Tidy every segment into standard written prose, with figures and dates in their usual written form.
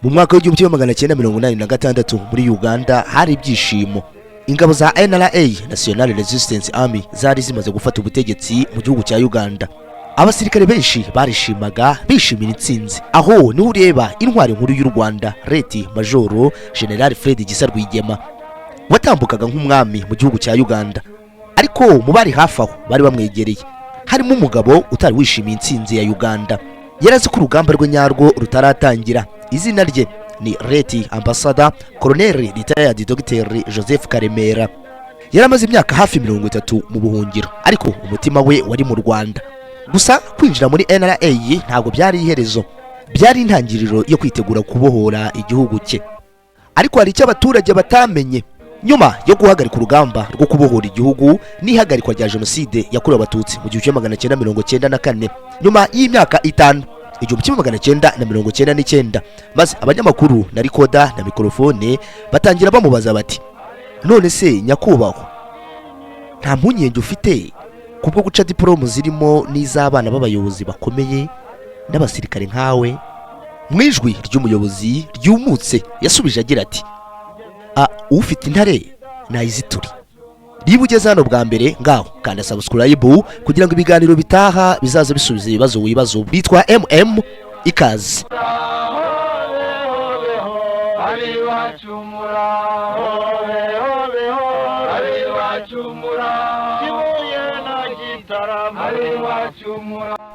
Mu mwaka w'1986 muri Uganda hari ibyishimo. Ingabo za NRA National Resistance Army zari zimaze gufata ubutegetsi mu gihugu cya Uganda. Abasirikare benshi barishimaga bishimira intsinzi. Aho ni ureba intwari nkuru y'u Rwanda Leti Majoro General Fred Gisa Rwigema watambukaga nk'umwami mu gihugu cya Uganda. Ariko mu bari hafi aho bari bamwegereye harimo umugabo utari wishimiye intsinzi ya Uganda. Yarazi ko urugamba rwe nyarwo rutaratangira. Izina rye ni Leti Ambassador Colonel Retired Dr Joseph Karemera. Yaramaze imyaka hafi 30 mu buhungiro, ariko umutima we wari mu Rwanda. Gusa kwinjira muri NRA ntago byari iherezo, byari intangiriro yo kwitegura kubohora igihugu cye. Ariko hari icyo abaturage batamenye. Nyuma yo guhagarika urugamba rwo kubohora igihugu n'ihagarikwa rya jenoside yakorewe abatutsi mu 1994, nyuma y'imyaka 5 1999, maze abanyamakuru na rikoda na mikrofone batangira bamubaza bati, none se nyakubahwa, nta mpunyenge ufite kubwo guca diplome zirimo n'iz'abana b'abayobozi bakomeye n'abasirikare nkawe? Mwijwi ry'umuyobozi ryumutse yasubije agira ati, ufite intare nayizituri. Niba ugeze hano bwa mbere ngaho kanda subscribe kugira ngo ibiganiro bitaha bizaza bisubiza ibibazo wibazo. Bitwa MM ikaze.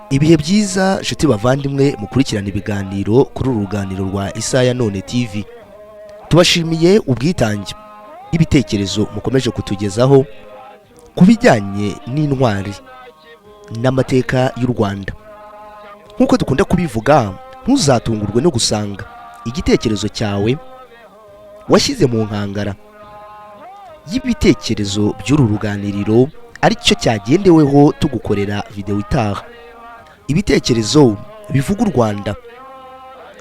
Ibihe byiza nshuti bavandimwe mukurikirana ibiganiro kuri uru ruganiro rwa Isaya None TV. Tubashimiye ubwitange ibitekerezo mukomeje kutugezaho kubijyanye n'intwari n'amateka y'u Rwanda. Nkuko dukunda kubivuga, ntuzatungurwe no gusanga igitekerezo cyawe washyize mu nkangara y'ibitekerezo by'uru ruganiriro ari cyo cyagendeweho tugukorera video itaha. Ibitekerezo bivuga u Rwanda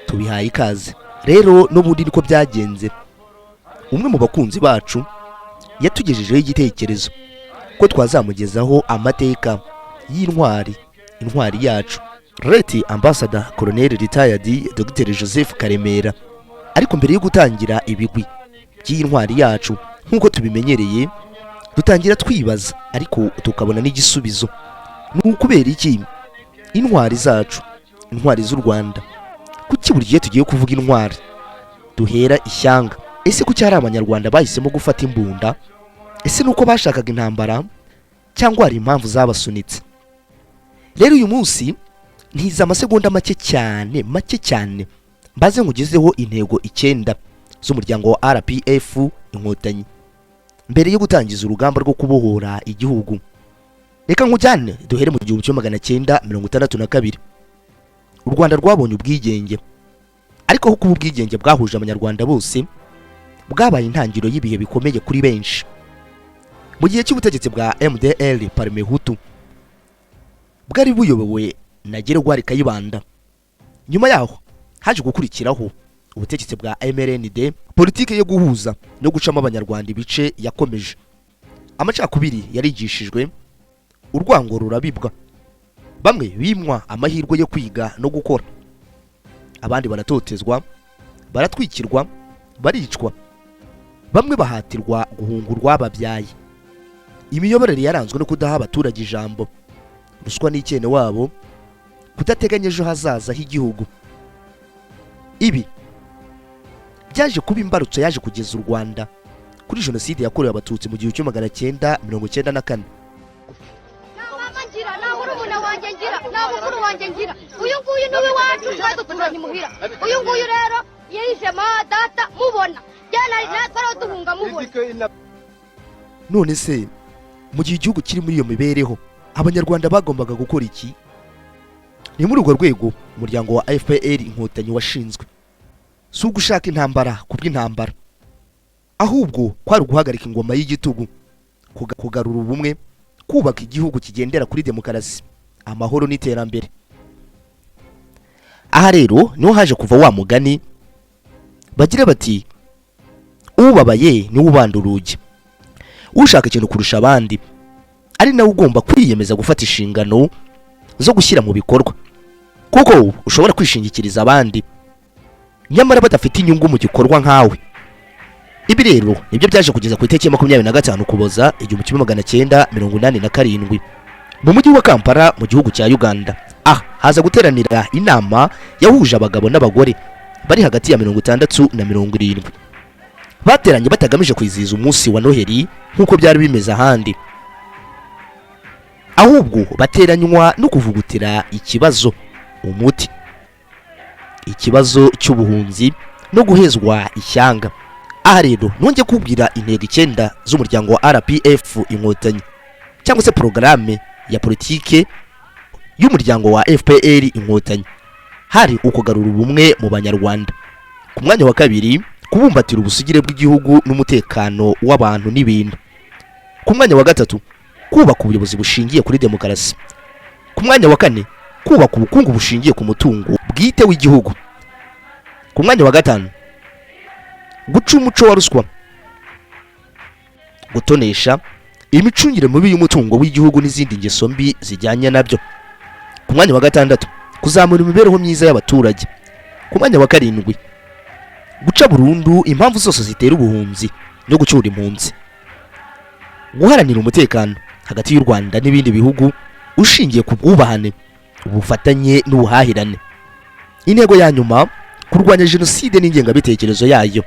tubihaye ikaze. Rero n'ubundi niko byagenze. Umwe mu bakunzi bacu yatugejejeho igitekerezo ko twazamugezaho amateka y'intwari, intwari yacu Leti Ambassador Colonel Retired Dr Joseph Karemera. Ariko mbere yo gutangira ibigwi by'intwari yacu nk'uko tubimenyereye, dutangira twibaza ariko tukabona n'igisubizo. Ni ukubera iki intwari zacu, intwari z'u Rwanda, kuki buri gihe tugiye kuvuga intwari duhera ishyanga? Ese kuki hari abanyarwanda bahisemo gufata imbunda? Ese nuko bashakaga intambara cyangwa hari impamvu zabasunitse? Rero uyu munsi ntiza amasegonda make cyane mbaze ngugezeho intego 9 z'umuryango wa RPF inkotanyi mbere yo gutangiza urugamba rwo kubohora igihugu. Reka nkujyane duhere mu 1962. U Rwanda rwabonye ubwigenge, ariko aho kuba ubwigenge bwahuje abanyarwanda bose, bwabaye intangiriro y'ibihe bikomeye kuri benshi. Mu gihe cy'ubutegetsi bwa MDL Parmehutu bwari buyobowe na Rwari Kayibanda. Nyuma yaho haje gukurikiraho ubutegetsi bwa MRND. Politike yo guhuza no gucamo abanyarwanda ibice yakomeje. Amacakubiri yarigishijwe, urwango rurabibwa. Bamwe bimwa amahirwe yo kwiga no gukora, abandi baratotezwa, baratwikirwa, baricwa. Bamwe bahatirwa guhungurwa babyaye. Imiyoborere yaranzwe no kudaha abaturage ijambo, ruswa n'ikene wabo, kudateganyeje hazaza h'igihugu. Ibi byaje kuba imbarutso yaje kugeza u Rwanda kuri jenoside yakorewe abatutsi mu 1994. Uyu nguyu niwe wacu twaduturanye muhira. Uyu nguyu rero yishe ma data mubona. Cyane natwe duhunga mubona. None se mu gihe igihugu kiri muri iyo mibereho, abanyarwanda bagombaga gukora iki? Ni muri urwo rwego umuryango wa FPR inkotanyi washinzwe. Si ugushaka intambara kubw'intambara, ahubwo kwari guhagarika ingoma y'igitugu, kugarura ubumwe, kubaka igihugu kigendera kuri demokarasi, amahoro n'iterambere. Aha rero niho haje kuva wa mugani bagira bati, ubabaye ni ubanda urugi. Ushaka ikintu kurusha abandi ari nawe ugomba kwiyemeza gufata inshingano zo gushyira mu bikorwa, kuko ushobora kwishingikiriza abandi nyamara badafite inyungu mu gikorwa nkawe. Ibi rero nibyo byaje kugeza ku itariki ya 25 Ukuboza 1987 mu mujyi wa Kampala mu gihugu cya Uganda. Haza guteranira inama yahuje abagabo n'abagore bari hagati ya 60 na 70. Bateranye batagamije kwizihiza umunsi wa Noheli nk'uko byari bimeze ahandi, ahubwo bateranywa no kuvugutira ikibazo umuti, ikibazo cy'ubuhunzi no guhezwa ishyanga. Aha rero nongeye kubwira intego 9 z'umuryango wa RPF Inkotanyi, cyangwa se programme ya politike y'umuryango wa FPR Inkotanyi. Hari ukugarura ubumwe mu banyarwanda. Ku mwanya wa kabiri, kubumbatira ubusugire bw'igihugu n'umutekano w'abantu n'ibintu. Ku mwanya wa gatatu, kubaka ubuyobozi bushingiye kuri demokarasi. Ku mwanya wa kane, kubaka ubukungu bushingiye ku mutungo bwite w'igihugu. Ku mwanya wa gatanu, guca umuco wa ruswa, gutonesha imicungire mibi y'umutungo w'igihugu n'izindi ngeso mbi zijyanye nabyo. Ku mwanya wa gatandatu, kuzamura imibereho myiza y'abaturage. Ku mwanya wa karindwi, guca burundu impamvu zose zitera ubuhunzi no gucyura impunzi. Guharanira umutekano hagati y'u Rwanda n'ibindi bihugu ushingiye ku bwubahane, ubufatanye n'ubuhahirane. Intego ya nyuma, kurwanya jenoside n'ingengabitekerezo yayo.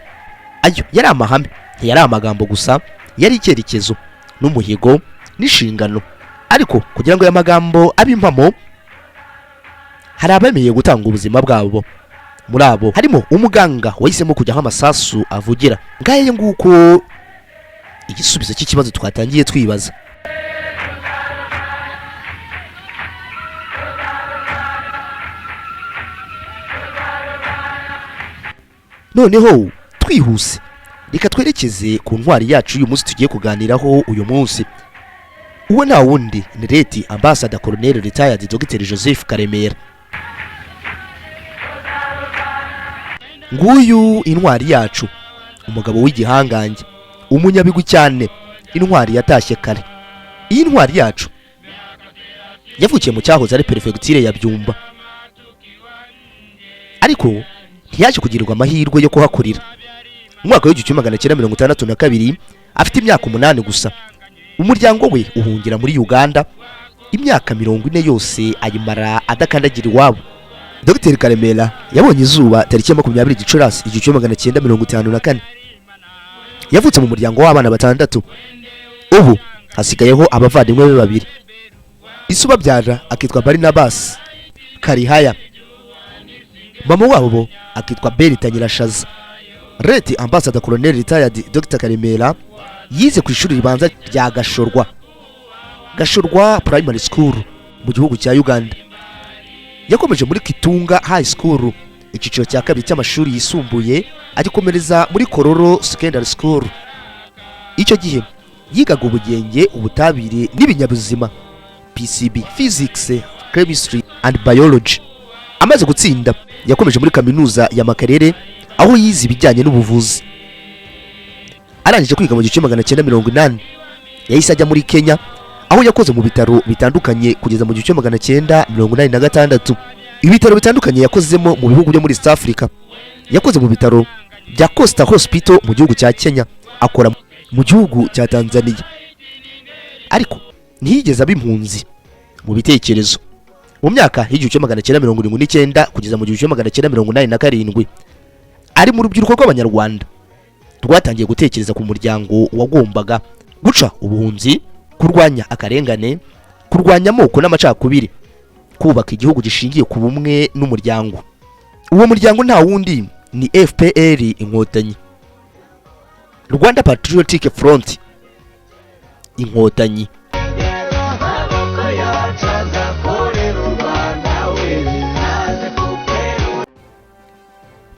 Ayo yari amahame, yari amagambo gusa, yari icyerekezo n'umuhigo n'inshingano. Ariko kugira ngo aya magambo abe impamo, hari abemeye gutanga ubuzima bwabo. Muri abo harimo umuganga wahisemo kujya aho amasasu avugira. Ngaye nguko igisubizo cy'ikibazo twatangiye twibaza. Noneho twihuse, reka twerekeze ku ntwari yacu uyu munsi tugiye kuganiraho uyu munsi. Uwo nta wundi ni Leti Ambassador Colonel Retired Dr Joseph Karemera. Nguyu intwari yacu, umugabo w'igihangange, umunyabigwi cyane, intwari yatashye kare. Iyi ntwari yacu yavukiye mu cyahoze ari perefegiture ya Byumba, ariko ntiyaje kugirirwa amahirwe yo kuhakurira. Mu mwaka w'1962 afite imyaka 8 gusa, umuryango we uhungira muri Uganda. Imyaka 40 yose ayimara adakandagira iwabo. Dr Karemera yabonye izuba tariki ya 20 Gicurasi 1954. Yavutse mu muryango w'abana 6. Ubu hasigayeho abavandimwe be 2. Isuba byara akitwa Barnabas Karihaya, mama wabo akitwa Berita Nyirashaza. Leti Ambassador Colonel Retired Dr Karemera yize ku ishuri ribanza rya Gashorwa Primary School mu gihugu cya Uganda. Yakomeje muri Kitunga High School icyiciro cya kabiri cy'amashuri yisumbuye, agikomereza muri Kororo Secondary School. Icyo gihe yigaga ubugenge, ubutabire n'ibinyabuzima, PCB, Physics, Chemistry and Biology. Amaze gutsinda yakomeje muri kaminuza ya Makerere aho yize ibijyanye n'ubuvuzi. Arangije kwiga mu 1980 yahise ajya muri Kenya aho yakoze mu bitaro bitandukanye kugeza mu 1986. Ibitaro bitandukanye yakozemo mu bihugu byo muri East Africa. Yakoze mu bitaro bya Costa Hospital mu gihugu cya Kenya, akora mu gihugu cya Tanzania. Ariko ntiyigeze abimpunzi mu bitekerezo. Mu myaka y'1979 kugeza mu 1987 ari mu rubyiruko rw'abanyarwanda rwatangiye gutekereza ku muryango wagombaga guca ubuhunzi, kurwanya akarengane, kurwanya amoko n'amacakubiri, kubaka igihugu gishingiye ku bumwe n'umuryango. Uwo muryango nta wundi ni FPR Inkotanyi, Rwanda Patriotic Front Inkotanyi.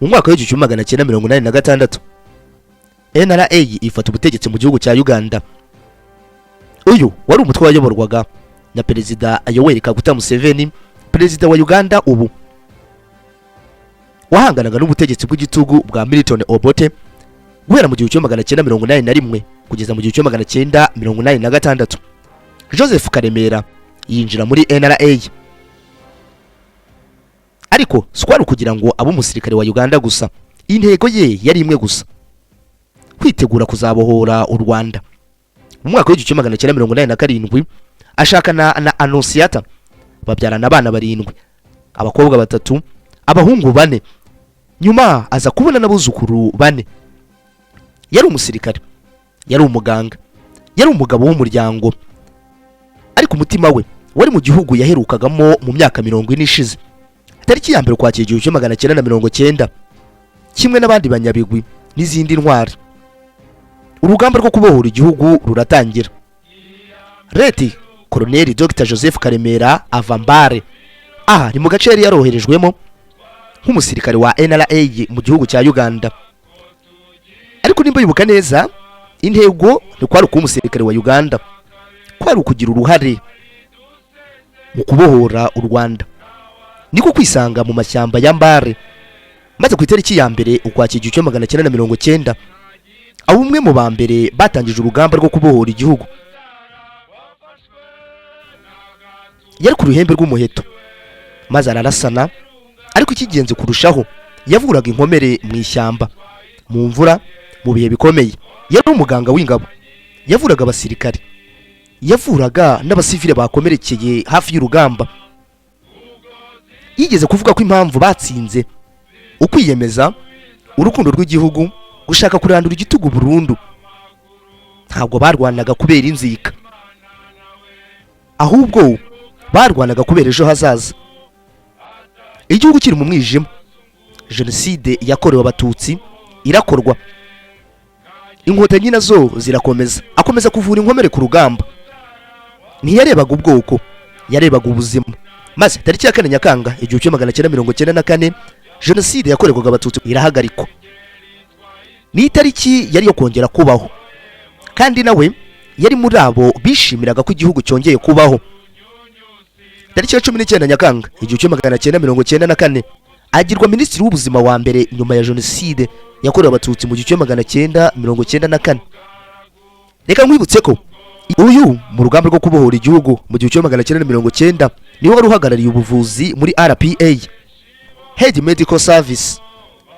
Mu mwaka w'1986 NRA ifata ubutegetsi mu gihugu cya Uganda. Uyu wari umutwe wayoborwaga na Perezida Yoweri Kaguta Museveni, Perezida wa Uganda ubu, wahanganaga n'ubutegetsi bw'igitugu bwa Milton Obote guhera mu 1981 kugeza mu 1986. Joseph Karemera yinjira muri NRA ariko swari kugira ngo abe umusirikare wa Uganda gusa. Intego ye yari imwe gusa, kwitegura kuzabohora u Rwanda. Mu mwaka w'1987 ashakana na Anonsiyata, babyarana abana 7, abakobwa 3, abahungu 4. Nyuma aza kubona n'abuzukuru 4. Yari umusirikare, yari umuganga, yari umugabo w'umuryango, ariko umutima we wari mu gihugu yaherukagamo mu myaka 40 ishize. Tariki ya mbere Ukwakira 1990, kimwe n'abandi banyabigwi n'izindi ntwari, urugamba rwo kubohora igihugu ruratangira. Leti Colonel Dr Joseph Karemera ava Mbare, aha ni mu gace yari yaroherejwemo nk'umusirikare wa NRA mu gihugu cya Uganda. Ariko nimba yibuka neza, intego ni kwari kuba umusirikare wa Uganda, kwari ukugira uruhare mu kubohora u Rwanda. Niko kwisanga mu mashyamba ya Mbare, maze ku itariki ya mbere Ukwakira 1990 abo umwe mu ba mbere batangije urugamba rwo kubohora igihugu. Yari ku ruhembe rw'umuheto, maze ararasana, ariko ikigenze kurushaho yavuraga inkomere mu ishyamba, mu mvura, mu bihe bikomeye. Yari umuganga w'ingabo, yavuraga abasirikare, yavuraga n'abasivile bakomerekeye hafi y'urugamba. Yigeze kuvuga ko impamvu batsinze ukwiyemeza, urukundo rw'igihugu, gushaka kurandura igitugu burundu. Ntabwo barwanaga kubera inzika, ahubwo barwanaga kubera ejo hazaza. Igihugu kiri mu mwijima, jenoside yakorewe abatutsi irakorwa, inkotanyi nazo zirakomeza. Akomeza kuvura inkomere ku rugamba. Ntiyarebaga ubwoko, yarebaga ubuzima. Maze tariki ya 4 Nyakanga 1994 jenoside yakorerwaga abatutsi irahagarikwa. Ni itariki yari yo kongera kubaho, kandi nawe yari muri abo bishimiraga ko igihugu cyongeye kubaho. Tariki ya 19 Nyakanga 1994 agirwa minisitiri w'ubuzima wa mbere nyuma ya jenoside yakorewe abatutsi mu 1994. Reka nkwibutse ko uyu mu rugamba rwo kubohora igihugu mu 1990 niwe wari uhagarariye ubuvuzi muri RPA, Head Medical Service.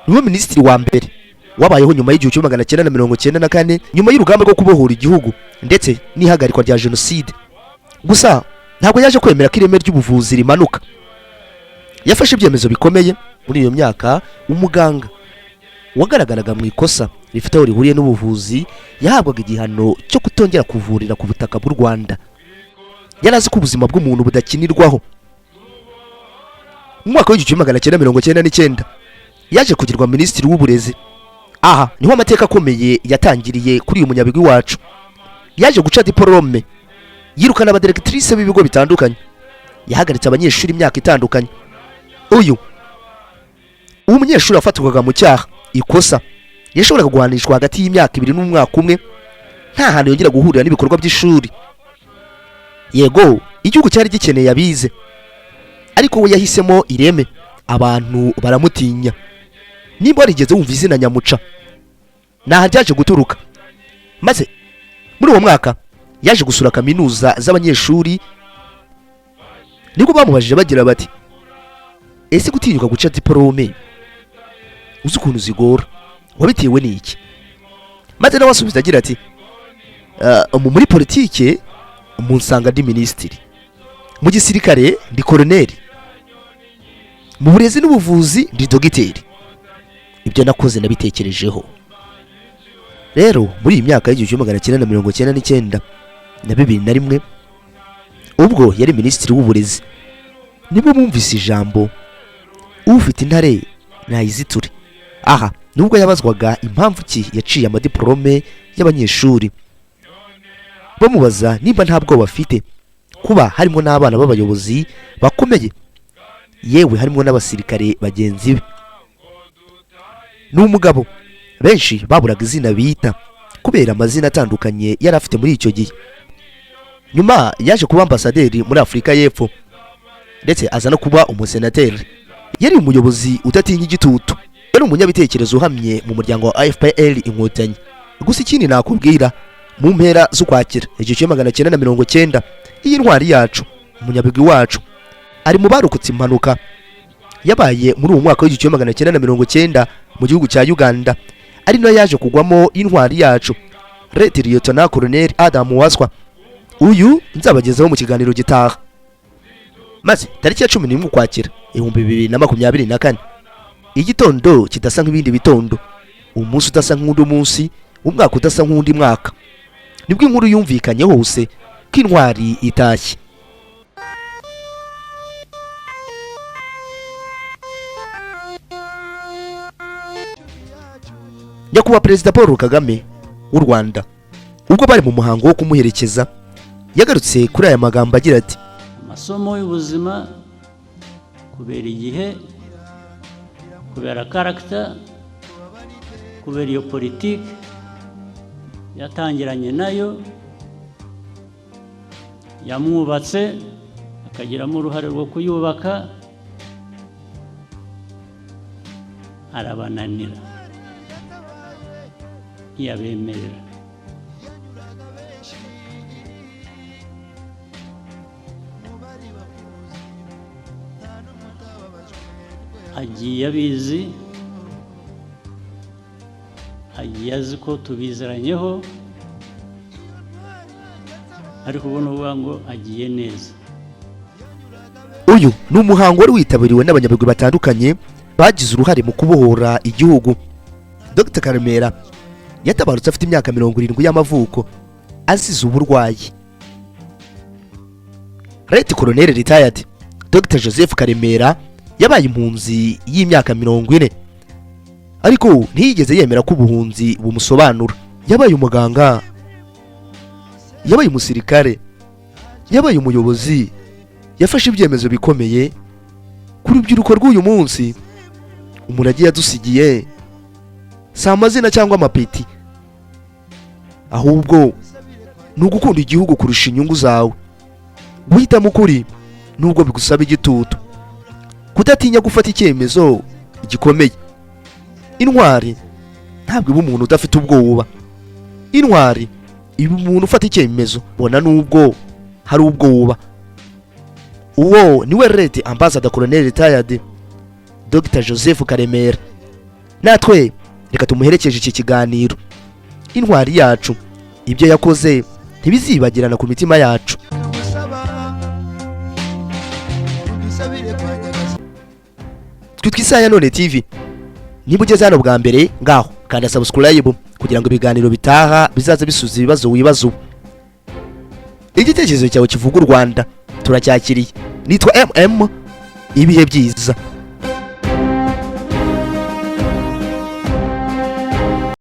Niwe minisitiri wa mbere wabayeho nyuma y'1994, nyuma y'urugamba rwo kubohora igihugu ndetse n'ihagarikwa rya jenoside. Gusa ntabwo yaje kwemera ko ireme ry'ubuvuzi rimanuka. Yafashe ibyemezo bikomeye muri iyo myaka. Umuganga wagaragaraga mu ikosa rifite aho rihuriye n'ubuvuzi yahabwaga igihano cyo kutongera kuvurira ku butaka bw'u Rwanda. Yarazi ko ubuzima bw'umuntu budakinirwaho. Mu mwaka w'1999 yaje kugirwa minisitiri w'uburezi. Aha niho amateka akomeye yatangiriye kuri uyu munyabigwi wacu. Yaje guca diplome, yirukana abadirectrice b'ibigo bitandukanye, yahagaritse abanyeshuri imyaka itandukanye. Uyu umunyeshuri wafatwaga mu cyaha ikosa yashoboraga guhanishwa hagati y'imyaka 2 n'umwaka umwe, nta hantu yongera guhurira n'ibikorwa by'ishuri. Yego igihugu cyari gikeneye abize, ariko we yahisemo ireme. Abantu baramutinya. Nimba warigeze wumva izina Nyamuca, naho ryaje guturuka. Maze muri uwo mwaka yaje gusura kaminuza z'abanyeshuri, niko bamubajije bagira bati, ese gutinyuka guca diplome uzi ukuntu zigora, wabitewe n'iki? Maze nawe asubiza agira ati, muri politike munsanga ndi minisitiri, mu gisirikare ndi colonel, mu burezi n'ubuvuzi ndi dogiteri. Ibyo nakoze nabitekerejeho. Rero muri iyi myaka y'1999 na 2001 ubwo yari minisitiri w'uburezi, nibo bumvise ijambo ufite intare nayiziture. Aha nubwo yabazwaga impamvu ki yaciye amadiplome y'abanyeshuri, bamubaza nimba ntabwo bafite kuba harimo n'abana b'abayobozi bakomeye, yewe harimo n'abasirikare bagenzi be. N'umugabo benshi baburaga izina bita kubera amazina atandukanye yari afite muri icyo gihe. Nyuma yaje kuba ambasaderi muri Afurika y'Epfo, ndetse aza no kuba umusenateri. Yari umuyobozi udatinya igitutu, yari umunyabitekerezo uhamye mu muryango wa FPR inkotanyi. Gusa ikindi nakubwira, mu mpera z'Ukwakira 1990 iyi ntwari yacu, umunyabigwi wacu, ari mu barokotse impanuka yabaye muri uwo mwaka w'1990 mu gihugu cya Uganda, ari no yaje kugwamo intwari yacu Lieutenant Colonel Adam Waswa. Uyu nzabagezaho mu kiganiro gitaha. Maze tariki ya 11 Ukwakira 2024, igitondo kidasa nk'ibindi bitondo, umunsi udasa nk'undi munsi, umwaka udasa nk'undi mwaka, nibwo inkuru yumvikanye hose ko intwari itashye. Nyakubahwa Perezida Paul Kagame w'u Rwanda ubwo bari mu muhango wo kumuherekeza yagarutse kuri aya magambo agira ati: amasomo y'ubuzima kubera igihe, kubera character, kubera iyo politiki yatangiranye nayo, yamwubatse akagiramo uruhare rwo kuyubaka, arabananira ntiyabemerera. Agiye abizi, agiye azi ko tubizeranyeho, ariko ubona uvuga ngo agiye neza. Uyu ni umuhango wari witabiriwe n'abanyabigwi batandukanye bagize uruhare mu kubohora igihugu. Dr Karemera yatabarutse afite imyaka 70 y'amavuko azize uburwayi. Colonel Retired Dr Joseph Karemera yabaye impunzi y'imyaka 40, ariko ntiyigeze yemera ko ubuhunzi bumusobanura. Yabaye umuganga, yabaye umusirikare, yabaye umuyobozi, yafashe ibyemezo bikomeye kuri urubyiruko rw'uyu munsi. Umurage yadusigiye si amazina cyangwa amapeti, ahubwo ni ugukunda igihugu kurusha inyungu zawe, guhitamo ukuri nubwo bigusaba igitutu, kudatinya gufata icyemezo gikomeye. Intwari ntabwo iba umuntu udafite ubwoba, intwari iba umuntu ufata icyemezo bona nubwo hari ubwoba. Uwo niwe Red Ambassador Colonel Retired Dr Joseph Karemera. Natwe reka tumuherekeje iki kiganiro. Intwari yacu, ibyo yakoze ntibizibagirana ku mitima yacu. Twitwa Isaya None TV. Niba ugeze hano bwa mbere, ngaho kanda subscribe kugira ngo ibiganiro bitaha bizaza bisubiza ibibazo wibazo. Igitekerezo cyawe kivuga u Rwanda turacyakiriye. Nitwa MM, ibihe byiza.